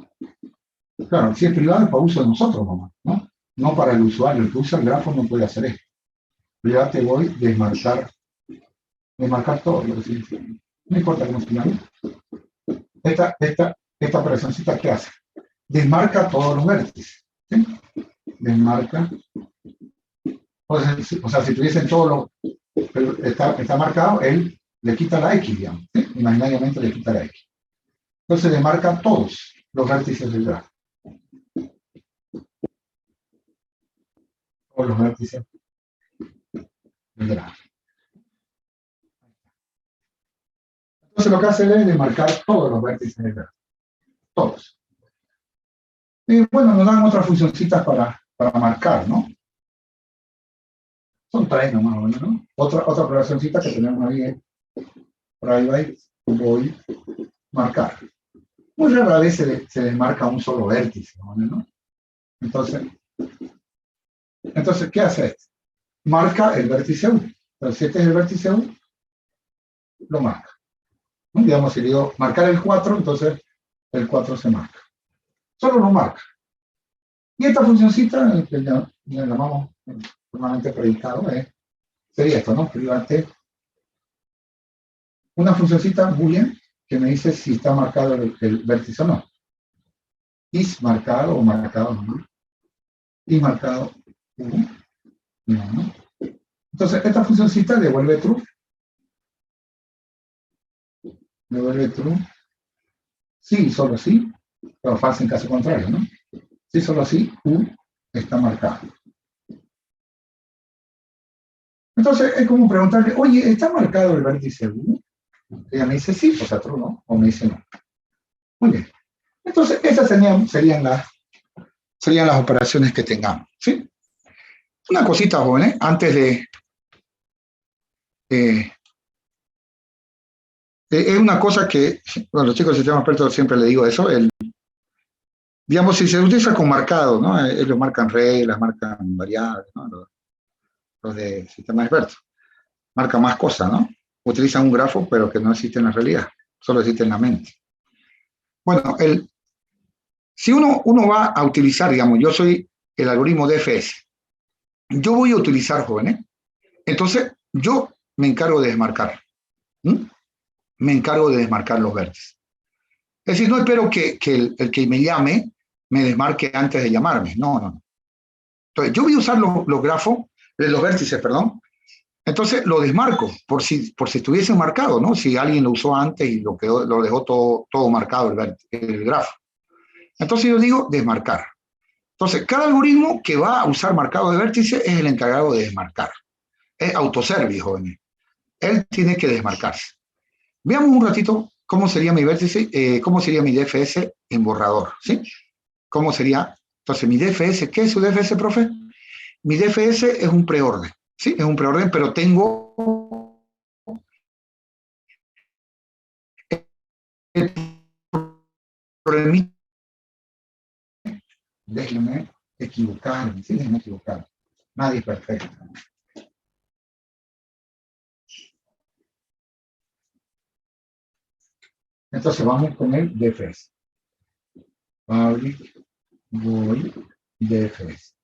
claro, si es privado es para uso de nosotros nomás, ¿no? No para el usuario, el que usa el grafo no puede hacer esto. Yo ya te voy a desmarcar todo, lo que significa. No importa cómo se llame. Esta operacióncita, ¿qué hace? Desmarca todos los vértices, ¿sí? Desmarca. O sea, si tuviesen todos los, está marcado, él le quita la X, digamos, ¿sí? Imaginariamente le quita la X. Entonces desmarca todos los vértices del grafo. Todos los vértices del grafo. Entonces lo que hace es desmarcar todos los vértices del grafo. Todos. Y bueno, nos dan otras funcioncitas para marcar, ¿no? Son tres nomás, ¿no? Otra operacióncita que tenemos ahí es private void marcar. Muy rara vez se desmarca un solo vértice, ¿no? Entonces, ¿qué hace esto? Marca el vértice 1. Entonces, si este es el vértice 1, lo marca. ¿No? Digamos, si digo marcar el 4, entonces el 4 se marca. Solo lo marca. Y esta funcioncita, que ya llamamos normalmente predicado, sería esto, ¿no? Private. Una funcioncita boolean que me dice si está marcado el vértice o no. Is marcado o marcado no. Y marcado 1. No. Entonces, esta funcioncita devuelve true. Devuelve true. Sí, solo sí. Pero false en caso contrario, ¿no? Sí, solo sí, U está marcado. Entonces, es como preguntarle, oye, ¿está marcado el vértice 1? Ella me dice sí, o sea, true, ¿no? O me dice no. Muy bien. Entonces, esas serían las operaciones que tengamos, ¿sí? Una cosita, jóvenes, antes de... es una cosa que, bueno, los chicos del sistema experto siempre le digo eso, digamos, si se utiliza con marcado, ¿no? Ellos marcan reglas, marcan variables, ¿no? Los de sistema experto. Marcan más cosas, ¿no? Utilizan un grafo, pero que no existe en la realidad, solo existe en la mente. Bueno, si uno va a utilizar, digamos, yo soy el algoritmo DFS, yo voy a utilizar, jóvenes, entonces yo me encargo de desmarcar. Me encargo de desmarcar los vértices. Es decir, no espero que el que me llame me desmarque antes de llamarme. No. Entonces, yo voy a usar los grafos, los vértices, perdón. Entonces, lo desmarco por si estuviesen marcados, ¿no? Si alguien lo usó antes y lo dejó todo marcado el grafo. Entonces, yo digo desmarcar. Entonces, cada algoritmo que va a usar marcado de vértice es el encargado de desmarcar. Es autoservice, jóvenes. Él tiene que desmarcarse. Veamos un ratito cómo sería mi vértice, cómo sería mi DFS en borrador, ¿sí? ¿Cómo sería Entonces, mi DFS, ¿qué es su DFS, profe? Mi DFS es un preorden, ¿sí? Es un preorden, pero tengo el problemita. Déjenme equivocarme, ¿sí? Déjenme equivocarme. Nadie es perfecto. Entonces vamos con el DFS. Public Void DFS.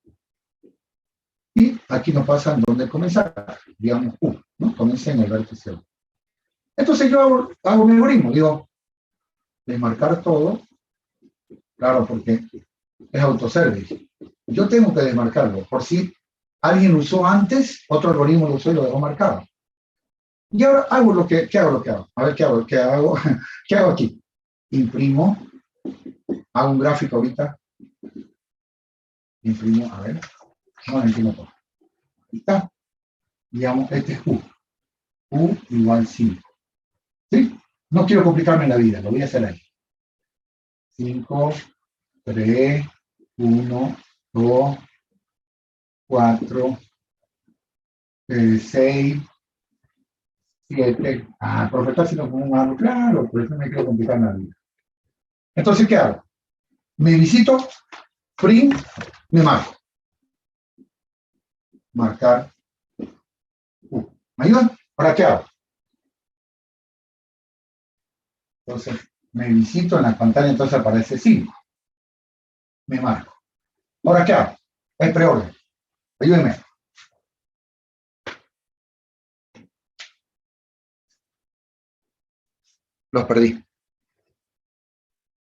Y aquí nos pasa dónde comenzar, digamos U, ¿no? Comienza en el vértice U. Entonces yo hago mi algoritmo, digo, desmarcar todo, claro, porque es autoservice. Yo tengo que desmarcarlo, por si alguien lo usó antes, otro algoritmo lo usó y lo dejó marcado. Y ahora hago lo que, ¿qué hago lo que hago? A ver, ¿qué hago? ¿Qué hago aquí? Imprimo, hago un gráfico ahorita, imprimo, a ver, no imprimo todo. Ahí está. Digamos, este es U. U igual 5. ¿Sí? No quiero complicarme la vida, lo voy a hacer ahí. 5, 3, 1, 2, 4, 6, 7. Ah, profe, está haciendo como un árbol. Claro, por eso me quiero complicar la vida. Entonces, ¿qué hago? Me visito, print, me marco. Marcar U. ¿Me ayudan? ¿Para qué hago? Entonces, me visito en la pantalla, entonces aparece 5. Me marco. ¿Ahora qué hago? Es preorden. Ayúdenme. Los perdí.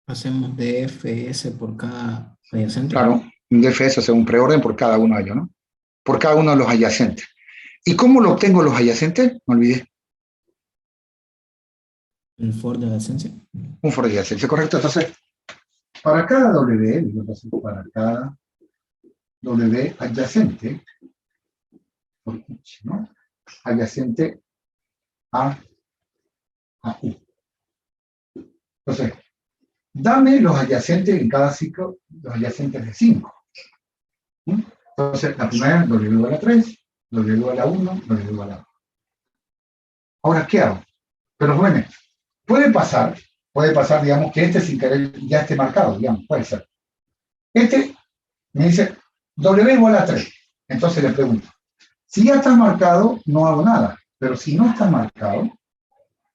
Hacemos DFS por cada adyacente. Claro, un DFS, o sea, un preorden por cada uno de ellos, ¿no? Por cada uno de los adyacentes. ¿Y cómo lo obtengo los adyacentes? Me olvidé. El for de adyacencia. Un for de adyacencia, correcto. Entonces, para cada W, para cada W adyacente, ¿no? Adyacente a U. Entonces, dame los adyacentes en cada ciclo, los adyacentes de 5. Entonces, la primera, W a la 3, W a la 1, W a la 2. Ahora, ¿qué hago? Pero bueno, puede pasar, digamos, que este sin querer ya esté marcado, digamos, puede ser. Este me dice W igual a 3. Entonces le pregunto, si ya está marcado, no hago nada. Pero si no está marcado,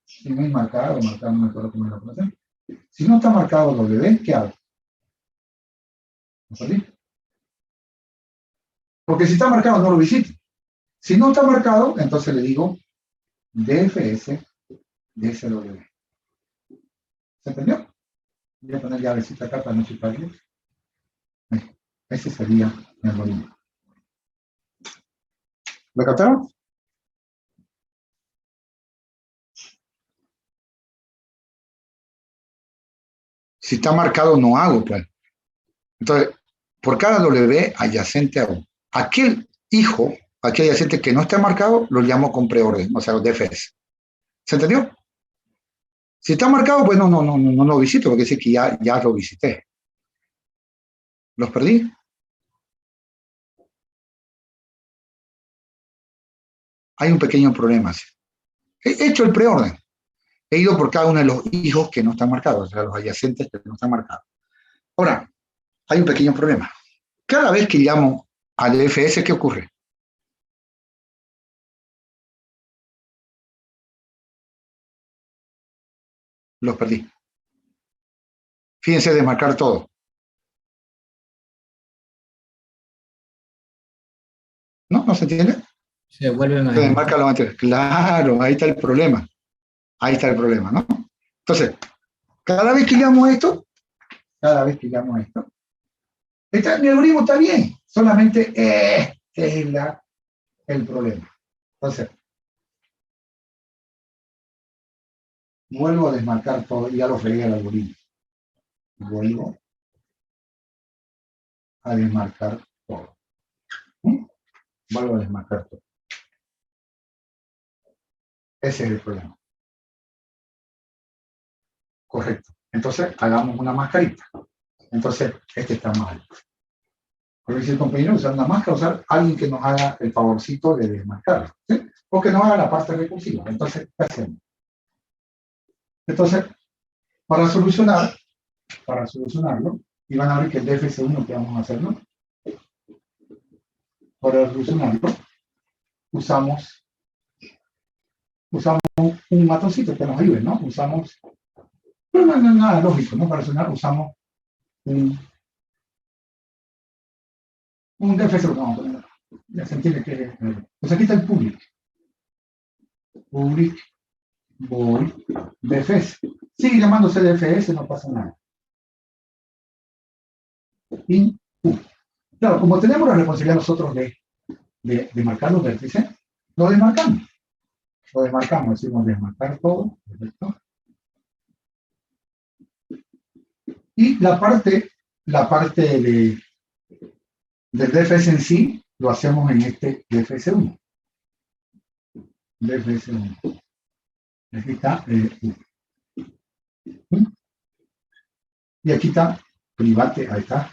si no es marcado, no me acuerdo cómo es la operación. Si no está marcado W, ¿qué hago? ¿No salí? Porque si está marcado, no lo visito. Si no está marcado, entonces le digo DFS DSW. ¿Se entendió? Voy a poner llavecita acá para no chuparle. Ese sería mi algoritmo. ¿Lo captaron? Si está marcado, no hago, pues. Entonces, por cada W adyacente a U. Aquel hijo, aquel adyacente que no está marcado, lo llamo con preorden, o sea, DFS. ¿Se entendió? Si está marcado, pues no lo visito, porque sé que ya lo visité. ¿Los perdí? Hay un pequeño problema. He hecho el preorden. He ido por cada uno de los hijos que no están marcados, o sea, los adyacentes que no están marcados. Ahora, hay un pequeño problema. Cada vez que llamo al DFS, ¿qué ocurre? Los perdí. Fíjense, desmarcar todo. ¿No? ¿No se entiende? Se vuelven a Se desmarca lo anterior. Claro, ahí está el problema. Ahí está el problema, ¿no? Entonces, cada vez que llamo esto, mi algoritmo está bien, solamente este es el problema. Entonces, vuelvo a desmarcar todo y ya lo fregué el algoritmo. Vuelvo a desmarcar todo. Vuelvo a desmarcar todo. Ese es el problema. Correcto. Entonces, hagamos una mascarita. Entonces, este está mal. Porque si el compañero usa una máscara, usar alguien que nos haga el favorcito de desmarcarlo, ¿sí? O que nos haga la parte recursiva. Entonces, ¿qué hacemos? Entonces, para solucionarlo, y van a ver que el DFS1 que vamos a hacer, ¿no? Para solucionarlo, usamos un matoncito que nos ayude, ¿no? Usamos, pero no es nada lógico, ¿no? Para solucionar usamos un DFS1, vamos a poner. Ya se entiende que pues aquí está el public void DFS. Sigue llamándose DFS, no pasa nada. In U. Claro, como tenemos la responsabilidad nosotros de marcar los vértices, lo desmarcamos. Decimos desmarcar todo, ¿perfecto? Y la parte del DFS en sí, lo hacemos en este DFS1. DFS1. Aquí está y aquí está private, ahí está.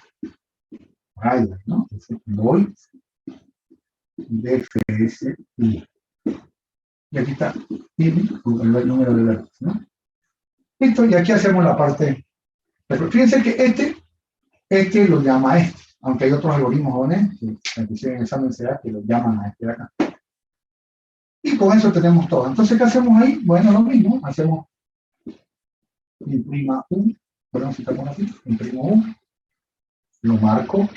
Private, ¿no? Void DFS1. Y aquí está el número de vértices, ¿no? Listo, y aquí hacemos la parte. Pero fíjense que este lo llama a este, aunque hay otros algoritmos jóvenes que en el examen se da que lo llaman a este de acá. Y con eso tenemos todo. Entonces, ¿qué hacemos ahí? Bueno, lo mismo, hacemos imprima 1, perdón, si estamos aquí, imprimo 1, lo marco.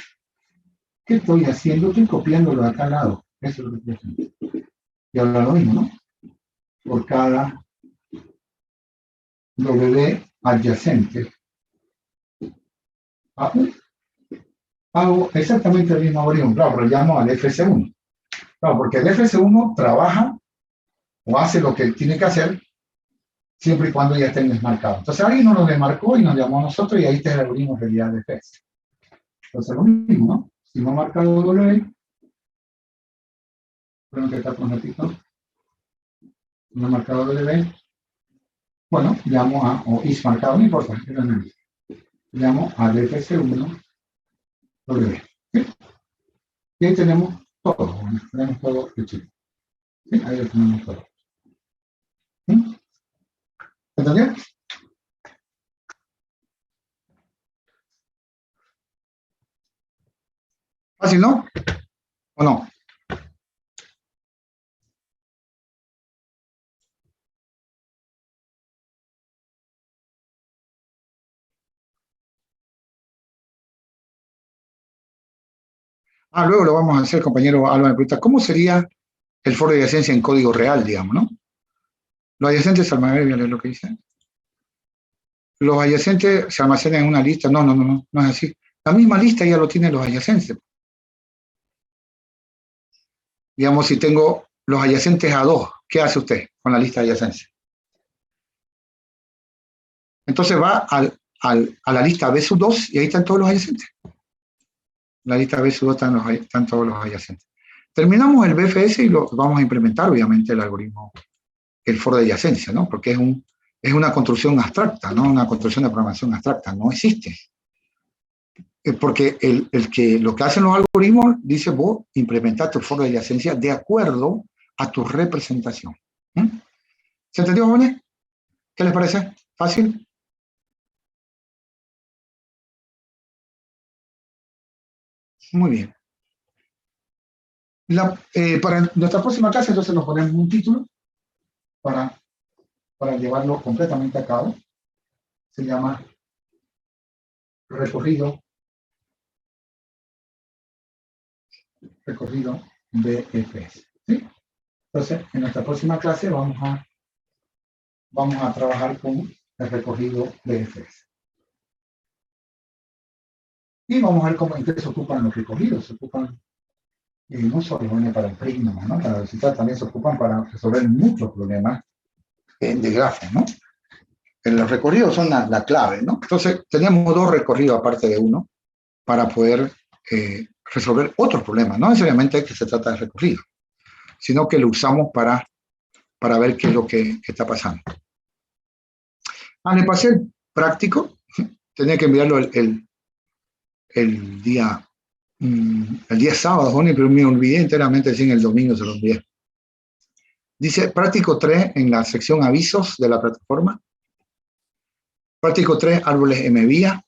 ¿Qué estoy haciendo? Estoy copiándolo de acá al lado. Eso es lo que estoy haciendo. Y ahora lo mismo, ¿no? Por cada W adyacente a U, hago exactamente el mismo algoritmo. Claro, pero llamo al FS1. Claro, porque el FS1 trabaja o hace lo que tiene que hacer siempre y cuando ya estén desmarcados. Entonces alguien nos lo desmarcó y nos llamó a nosotros y ahí está el algoritmo de realidad de FS. Entonces lo mismo, ¿no? Si no ha marcado W, creo que está con ratito. Si no ha marcado W, bueno, llamo a, o is marcado, no importa, llamo al FS1 W. ¿Sí? Y ahí tenemos todo, bueno, tenemos todo hecho. ¿Sí? Ahí lo tenemos todo. ¿Sí? ¿Entendió? ¿Fácil, no? ¿O no? Luego lo vamos a hacer, compañero Alba me pregunta, ¿cómo sería el foro de adyacencia en código real, digamos, no? Los adyacentes se almacenan, voy a leer lo que dice. Los adyacentes se almacenan en una lista, no es así. La misma lista ya lo tienen los adyacentes. Digamos, si tengo los adyacentes a 2, ¿qué hace usted con la lista de adyacentes? Entonces va a la lista B sub 2 y ahí están todos los adyacentes. En la lista B sub 2 están todos los adyacentes. Terminamos el BFS y lo vamos a implementar, obviamente, el algoritmo, el foro de adyacencia, ¿no? Porque es una construcción abstracta, ¿no? Una construcción de programación abstracta, no existe. Porque lo que hacen los algoritmos dice, vos implementaste el foro de adyacencia de acuerdo a tu representación. ¿Se entendió, jóvenes? ¿Qué les parece? ¿Fácil? Muy bien. Para nuestra próxima clase, entonces nos ponemos un título para llevarlo completamente a cabo. Se llama recorrido BFS. ¿Sí? Entonces, en nuestra próxima clase vamos a trabajar con el recorrido BFS. Y vamos a ver cómo en qué se ocupan los recorridos. Se ocupan no solo para el prisma, ¿no? Para visitar también se ocupan para resolver muchos problemas de grafos, ¿no? Los recorridos son la clave, ¿no? Entonces, tenemos 2 recorridos aparte de uno para poder resolver otros problemas. No necesariamente que se trata de recorrido, sino que lo usamos para ver qué es lo que está pasando. Le pasé el práctico. Tenía que enviarlo el día el día sábado, jóvenes, pero me olvidé enteramente, sí, en el domingo se lo envié. Dice práctico 3 en la sección avisos de la plataforma. Práctico 3, árboles MVIA.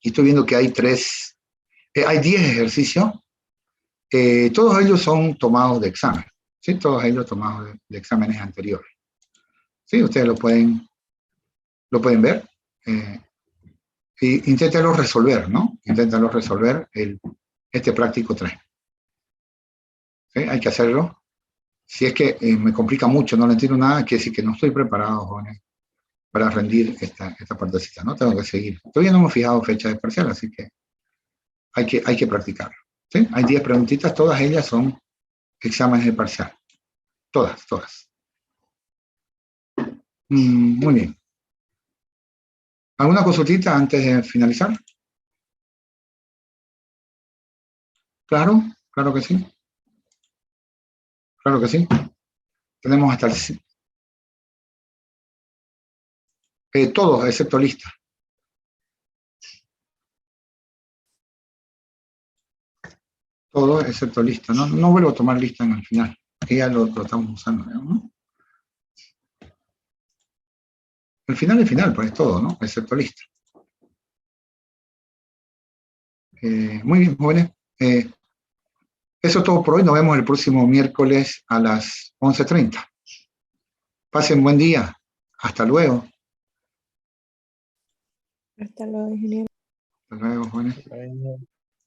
Y estoy viendo que hay 10 ejercicios. Todos ellos son tomados de examen. ¿Sí? Todos ellos tomados de exámenes anteriores. ¿Sí? Ustedes lo pueden ver. Y inténtenlo resolver, ¿no? Inténtenlo resolver este práctico 3. ¿Sí? Hay que hacerlo. Si es que me complica mucho, no le entiendo nada, quiere decir que no estoy preparado, jóvenes, para rendir esta partecita, ¿no? Tengo que seguir. Todavía no hemos fijado fecha de parcial, así que hay que practicarlo. ¿Sí? Hay 10 preguntitas, todas ellas son exámenes de parcial. Todas. Muy bien. ¿Alguna consultita antes de finalizar? Claro que sí. Claro que sí. Tenemos hasta todos, excepto lista. Todo excepto lista. No vuelvo a tomar lista en el final. Que ya lo estamos usando, ¿no? El final es final, pues es todo, ¿no? Excepto lista. Muy bien, jóvenes. Eso es todo por hoy. Nos vemos el próximo miércoles a las 11:30. Pasen buen día. Hasta luego. Hasta luego, ingeniero. Hasta luego, jóvenes. Bueno.